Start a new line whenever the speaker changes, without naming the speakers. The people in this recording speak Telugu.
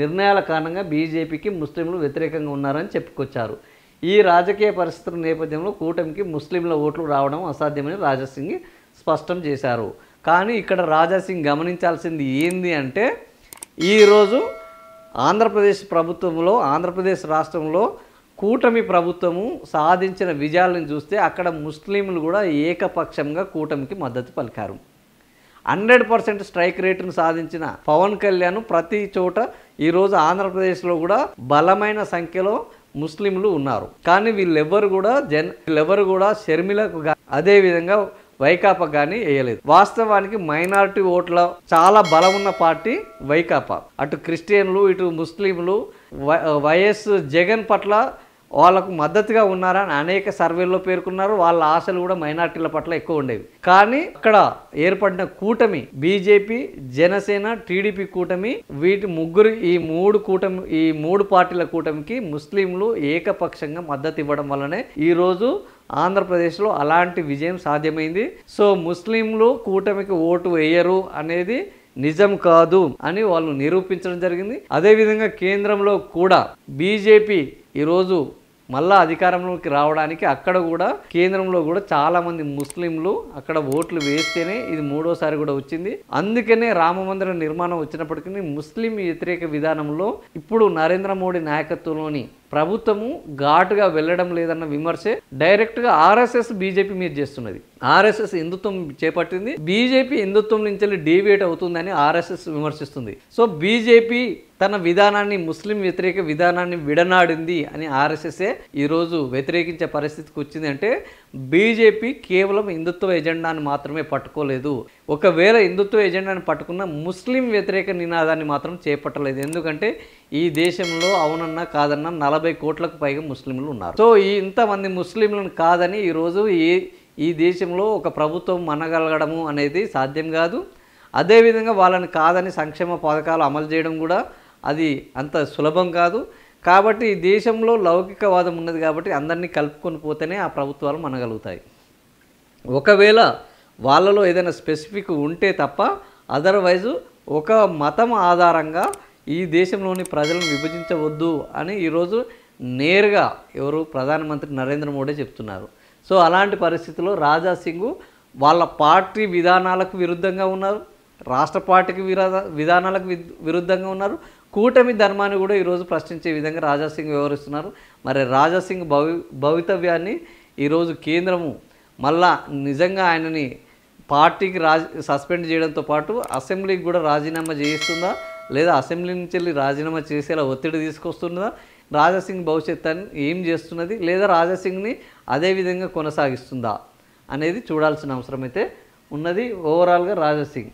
నిర్ణయాల కారణంగా బీజేపీకి ముస్లింలు వ్యతిరేకంగా ఉన్నారని చెప్పుకొచ్చారు. ఈ రాజకీయ పరిస్థితుల నేపథ్యంలో కూటమికి ముస్లింల ఓట్లు రావడం అసాధ్యమని రాజాసింగ్ స్పష్టం చేశారు. కానీ ఇక్కడ రాజాసింగ్ గమనించాల్సింది ఏంది అంటే, ఈరోజు ఆంధ్రప్రదేశ్ ప్రభుత్వంలో, ఆంధ్రప్రదేశ్ రాష్ట్రంలో కూటమి ప్రభుత్వము సాధించిన విజయాలను చూస్తే అక్కడ ముస్లింలు కూడా ఏకపక్షంగా కూటమికి మద్దతు పలికారు. 100% స్ట్రైక్ రేటును సాధించిన పవన్ కళ్యాణ్ ప్రతి చోట ఈరోజు ఆంధ్రప్రదేశ్లో కూడా బలమైన సంఖ్యలో ముస్లింలు ఉన్నారు. కానీ వీళ్ళెవ్వరు కూడా షర్మిలకు అదేవిధంగా వైకాపా కానీ వేయలేదు. వాస్తవానికి మైనారిటీ ఓట్ల చాలా బలం ఉన్న పార్టీ వైకాపా. అటు క్రిస్టియన్లు, ఇటు ముస్లింలు వైఎస్ జగన్ పట్ల వాళ్ళకు మద్దతుగా ఉన్నారని అనేక సర్వేల్లో పేర్కొన్నారు. వాళ్ళ ఆశలు కూడా మైనార్టీల పట్ల ఎక్కువ ఉండేవి. కానీ అక్కడ ఏర్పడిన కూటమి బీజేపీ, జనసేన, టీడీపీ కూటమి, ఈ మూడు పార్టీల కూటమికి ముస్లింలు ఏకపక్షంగా మద్దతు ఇవ్వడం వల్లనే ఈరోజు ఆంధ్రప్రదేశ్లో అలాంటి విజయం సాధ్యమైంది. సో ముస్లింలు కూటమికి ఓటు వేయరు అనేది నిజం కాదు అని వాళ్ళు నిరూపించడం జరిగింది. అదేవిధంగా కేంద్రంలో కూడా బీజేపీ ఈరోజు మళ్ళా అధికారంలోకి రావడానికి అక్కడ కూడా కేంద్రంలో కూడా చాలామంది ముస్లింలు అక్కడ ఓట్లు వేస్తేనే ఇది మూడోసారి కూడా వచ్చింది. అందుకనే రామ మందిర నిర్మాణం వచ్చినప్పటికీ ముస్లిం వ్యతిరేక విధానంలో ఇప్పుడు నరేంద్ర మోడీ నాయకత్వంలోని ప్రభుత్వము ఘాటుగా వెళ్ళడం లేదన్న విమర్శే డైరెక్ట్గా ఆర్ఎస్ఎస్ బీజేపీ మీద చేస్తున్నది. ఆర్ఎస్ఎస్ హిందుత్వం చేపట్టింది, బీజేపీ హిందుత్వం నుంచి డీవియేట్ అవుతుందని ఆర్ఎస్ఎస్ విమర్శిస్తుంది. సో బీజేపీ తన విధానాన్ని, ముస్లిం వ్యతిరేక విధానాన్ని విడనాడింది అని ఆర్ఎస్ఎస్ఏ ఈరోజు వ్యతిరేకించే పరిస్థితికి వచ్చింది. అంటే బీజేపీ కేవలం హిందుత్వ ఎజెండాని మాత్రమే పట్టుకోలేదు. ఒకవేళ హిందుత్వ ఎజెండాని పట్టుకున్న ముస్లిం వ్యతిరేక నినాదాన్ని మాత్రం చేపట్టలేదు. ఎందుకంటే ఈ దేశంలో అవునన్నా కాదన్నా 40 కోట్లకు పైగా ముస్లింలు ఉన్నారు. సో ఇంతమంది ముస్లింలను కాదని ఈరోజు ఈ దేశంలో ఒక ప్రభుత్వం మనగలగడము అనేది సాధ్యం కాదు. అదేవిధంగా వాళ్ళని కాదని సంక్షేమ పథకాలు అమలు చేయడం కూడా అది అంత సులభం కాదు. కాబట్టి ఈ దేశంలో లౌకికవాదం ఉన్నది కాబట్టి అందరినీ కలుపుకొని పోతేనే ఆ ప్రభుత్వాలు మనగలుగుతాయి. ఒకవేళ వాళ్ళలో ఏదైనా స్పెసిఫిక్ ఉంటే తప్ప అదర్వైజు ఒక మతం ఆధారంగా ఈ దేశంలోని ప్రజలను విభజించవద్దు అని ఈరోజు నేరుగా ప్రధానమంత్రి నరేంద్ర మోడీ చెప్తున్నారు. సో అలాంటి పరిస్థితుల్లో రాజాసింగ్ వాళ్ళ పార్టీ విధానాలకు విరుద్ధంగా ఉన్నారు, రాష్ట్ర పార్టీకి విధానాలకు విరుద్ధంగా ఉన్నారు, కూటమి ధర్మాన్ని కూడా ఈరోజు ప్రశ్నించే విధంగా రాజాసింగ్ వ్యవహరిస్తున్నారు. మరి రాజాసింగ్ భవితవ్యాన్ని ఈరోజు కేంద్రము మళ్ళా నిజంగా ఆయనని పార్టీకి సస్పెండ్ చేయడంతో పాటు అసెంబ్లీకి కూడా రాజీనామా చేయిస్తుందా, లేదా అసెంబ్లీ నుంచి వెళ్ళి రాజీనామా చేసేలా ఒత్తిడి తీసుకొస్తున్నదా, రాజాసింగ్ భవిష్యత్తుని ఏం చేస్తున్నది, లేదా రాజాసింగ్ని అదేవిధంగా కొనసాగిస్తుందా అనేది చూడాల్సిన అవసరం అయితే ఉన్నది. ఓవరాల్గా రాజాసింగ్